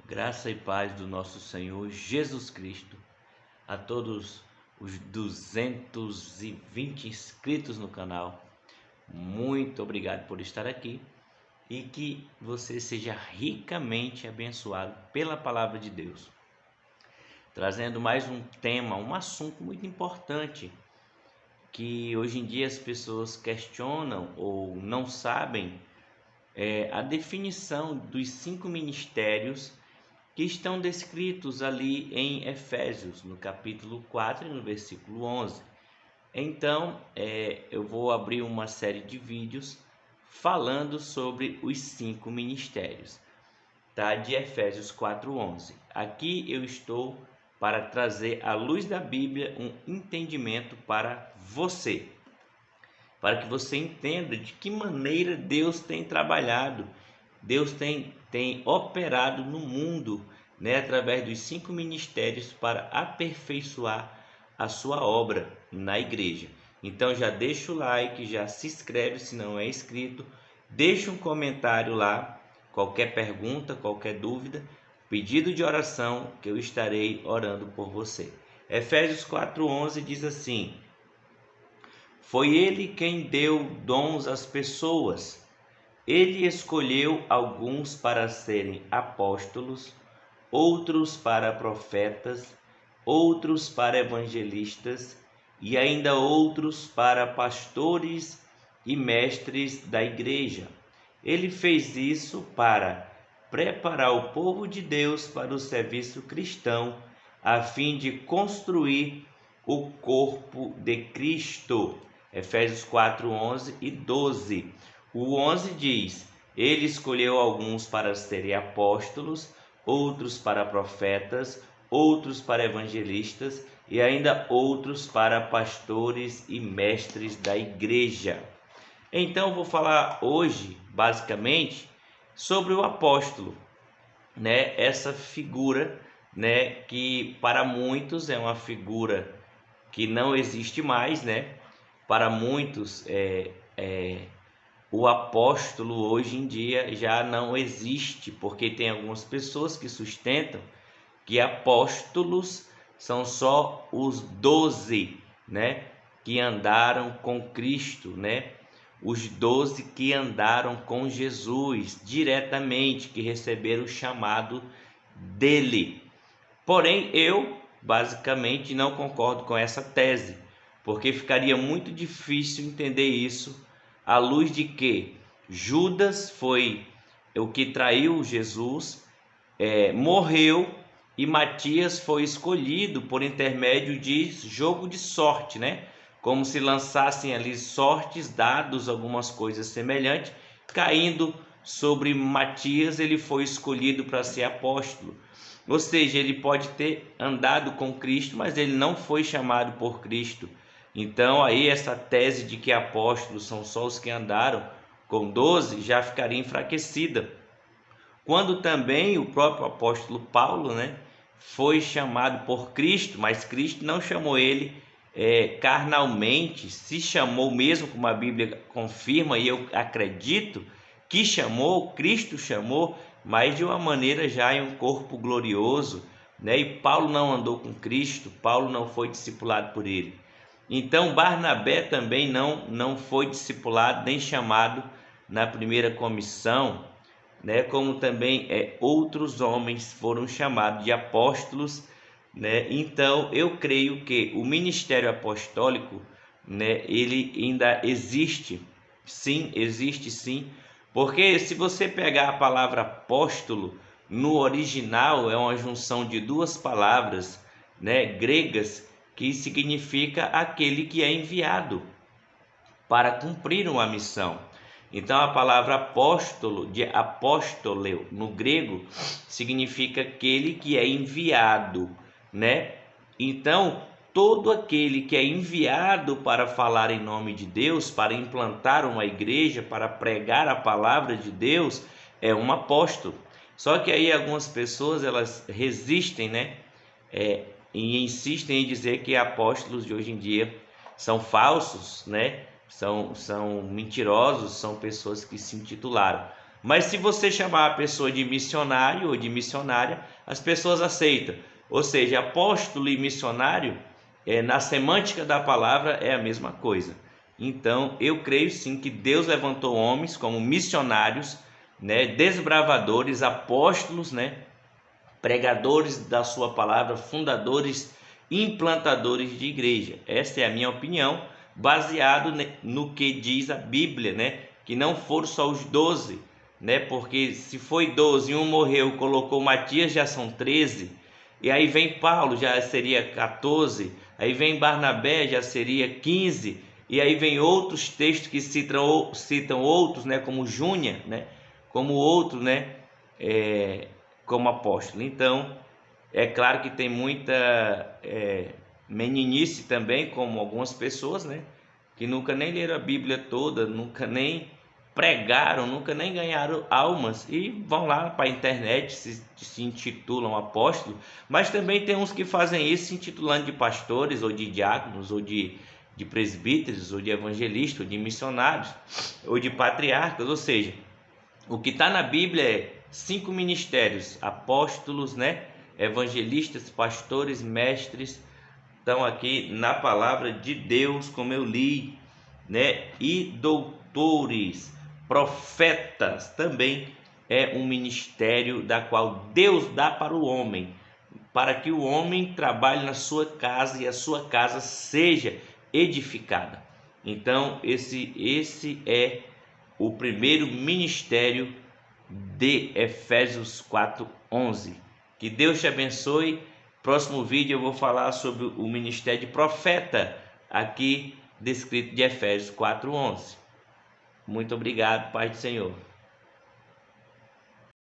Graça e paz do nosso Senhor Jesus Cristo a todos os 220 inscritos no canal. Muito obrigado por estar aqui e que você seja ricamente abençoado pela palavra de Deus. Trazendo mais um tema, um assunto muito importante que hoje em dia as pessoas questionam ou não sabem a definição dos 5 ministérios que estão descritos ali em Efésios, no capítulo 4 e no versículo 11. Então, eu vou abrir uma série de vídeos falando sobre os 5 ministérios, tá? De Efésios 4:11. Aqui eu estou para trazer à luz da Bíblia um entendimento para você, para que você entenda de que maneira Deus tem trabalhado, Deus tem operado no mundo, através dos 5 ministérios para aperfeiçoar a sua obra na igreja. Então já deixa o like, já se inscreve se não é inscrito, deixa um comentário lá, qualquer pergunta, qualquer dúvida, pedido de oração, que eu estarei orando por você. Efésios 4:11 diz assim: foi ele quem deu dons às pessoas. Ele escolheu alguns para serem apóstolos, outros para profetas, outros para evangelistas e ainda outros para pastores e mestres da igreja. Ele fez isso para preparar o povo de Deus para o serviço cristão, a fim de construir o corpo de Cristo. Efésios 4:11 e 12. O 11 diz: ele escolheu alguns para serem apóstolos, outros para profetas, outros para evangelistas e ainda outros para pastores e mestres da igreja. Então vou falar hoje, basicamente, sobre o apóstolo, essa figura, que para muitos é uma figura que não existe mais, Para muitos o apóstolo hoje em dia já não existe, porque tem algumas pessoas que sustentam que apóstolos são só os 12, que andaram com Cristo, Os 12 que andaram com Jesus diretamente, que receberam o chamado dele. Porém, eu basicamente não concordo com essa tese, porque ficaria muito difícil entender isso à luz de que Judas foi o que traiu Jesus, morreu, e Matias foi escolhido por intermédio de jogo de sorte, Como se lançassem ali sortes, dados, algumas coisas semelhantes, caindo sobre Matias, ele foi escolhido para ser apóstolo. Ou seja, ele pode ter andado com Cristo, mas ele não foi chamado por Cristo. Então aí essa tese de que apóstolos são só os que andaram com 12 já ficaria enfraquecida. Quando também o próprio apóstolo Paulo, foi chamado por Cristo, mas Cristo não chamou ele carnalmente, se chamou mesmo, como a Bíblia confirma, e eu acredito que chamou, Cristo chamou, mas de uma maneira já em um corpo glorioso, E Paulo não andou com Cristo, Paulo não foi discipulado por ele. Então Barnabé também não foi discipulado nem chamado na primeira comissão, Como também outros homens foram chamados de apóstolos, Então eu creio que o ministério apostólico, ele ainda existe, sim, existe sim, porque se você pegar a palavra apóstolo no original é uma junção de duas palavras, gregas, que significa aquele que é enviado para cumprir uma missão. Então a palavra apóstolo, de apóstoleo no grego, significa aquele que é enviado, Então todo aquele que é enviado para falar em nome de Deus, para implantar uma igreja, para pregar a palavra de Deus, é um apóstolo. Só que aí algumas pessoas elas resistem, e insistem em dizer que apóstolos de hoje em dia são falsos, são mentirosos, são pessoas que se intitularam. Mas se você chamar a pessoa de missionário ou de missionária, as pessoas aceitam. Ou seja, apóstolo e missionário, na semântica da palavra, é a mesma coisa. Então, eu creio sim que Deus levantou homens como missionários, né, desbravadores, apóstolos, né, pregadores da sua palavra, fundadores, implantadores de igreja. Essa é a minha opinião, baseado no que diz a Bíblia, né, que não foram só os 12, né, porque se foi 12 e um morreu, colocou Matias, já são 13, e aí vem Paulo, já seria 14, aí vem Barnabé, já seria 15, e aí vem outros textos que citam outros, né, como Júnior, né, como outro, né, como apóstolo. Então, é claro que tem muita meninice também, como algumas pessoas, né, que nunca nem leram a Bíblia toda, nunca nem pregaram, nunca nem ganharam almas e vão lá para a internet, se intitulam apóstolos, mas também tem uns que fazem isso se intitulando de pastores ou de diáconos ou de presbíteros ou de evangelistas ou de missionários ou de patriarcas. Ou seja, o que está na Bíblia é 5 ministérios: apóstolos, né, evangelistas, pastores, mestres, estão aqui na palavra de Deus, como eu li, né, e doutores, profetas também é um ministério da qual Deus dá para o homem, para que o homem trabalhe na sua casa e a sua casa seja edificada. Então, esse é o primeiro ministério de Efésios 4:11. Que Deus te abençoe. Próximo vídeo eu vou falar sobre o ministério de profeta, aqui descrito de Efésios 4:11. Muito obrigado, Pai do Senhor.